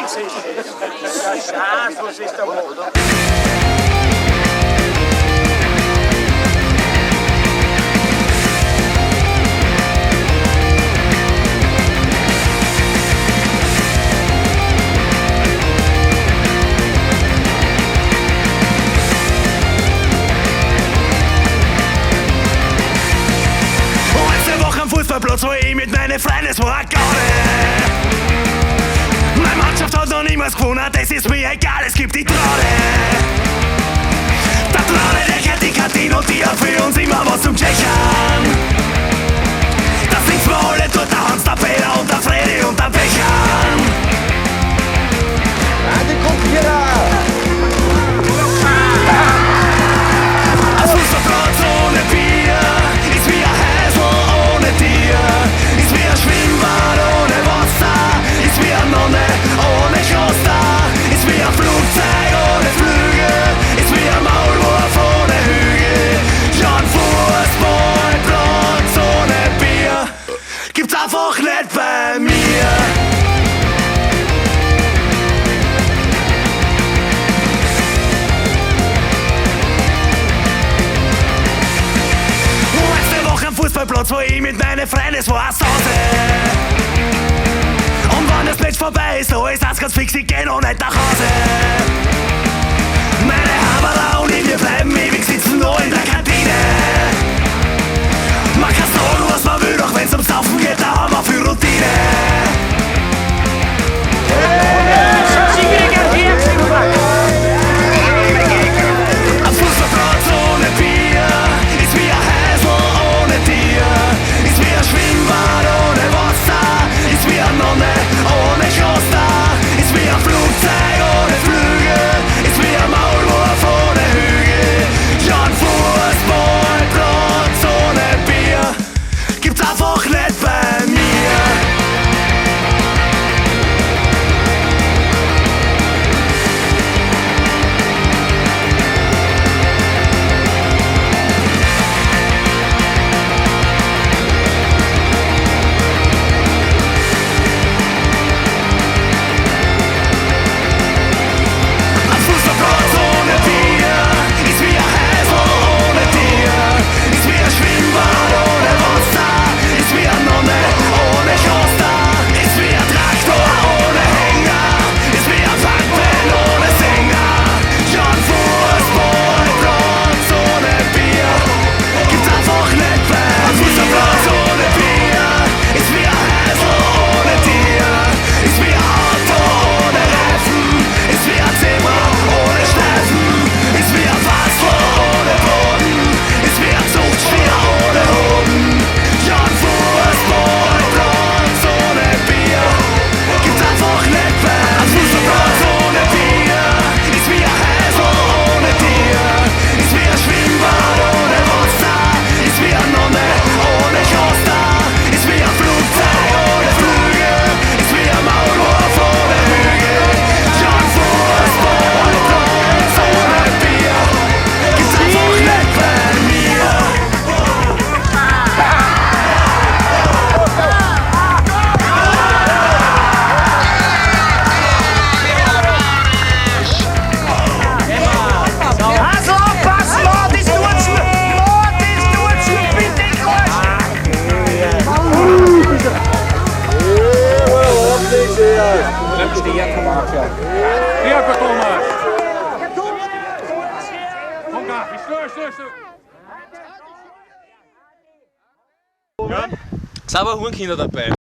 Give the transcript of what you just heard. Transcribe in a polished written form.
nichts ist das. Ja, Schatz, was ist da wohl? Fußballplatz, wo ich mit meinen Freunden, es war Garde. Meine Mannschaft hat noch niemals gewonnen, das ist mir egal, es gibt die Trade. Der Trade, der kennt die Kantine und die hat für uns immer was zum Tschechern. Das sind wir alle dort, der Hans, der Peter und der Freddy und der Bechern. Die kommt hier da! Ein Fußballplatz ohne Bier ist wie ein Häusl ohne Tier, ist wie ein Schwimmbad ohne Wasser, ist wie eine Nonne ohne Kloster, ist wie ein Flugzeug ohne Flügel, ist wie ein Maulwurf ohne Hügel. Ja, ein Fußballplatz ohne Bier gibt's einfach nicht bei mir. Fußballplatz, wo ich mit meinen Freunden, es war eine Sause. Und wenn das Match vorbei ist, da ist das ganz fix, ich geh noch nicht nach Hause. Meine Haberler und ich, wir bleiben ewig sitzen, nur in der Kantine. Man kann sagen, was man will, doch wenn's ums Saufen geht, da haben wir viel Routine. Ein Fußballplatz ohne Bier ist wie ein Häusl ohne Tier, ist wie ein Schwimmbad ohne Wasser, ist wie eine Nonne ohne Kloster, ist wie ein Flugzeug ohne Flügel, ist wie ein Maulwurf ohne Hügel. Ja, ein Fußballplatz ohne Bier gibt's einfach nicht bei mir. Sind aber Hurenkinder dabei.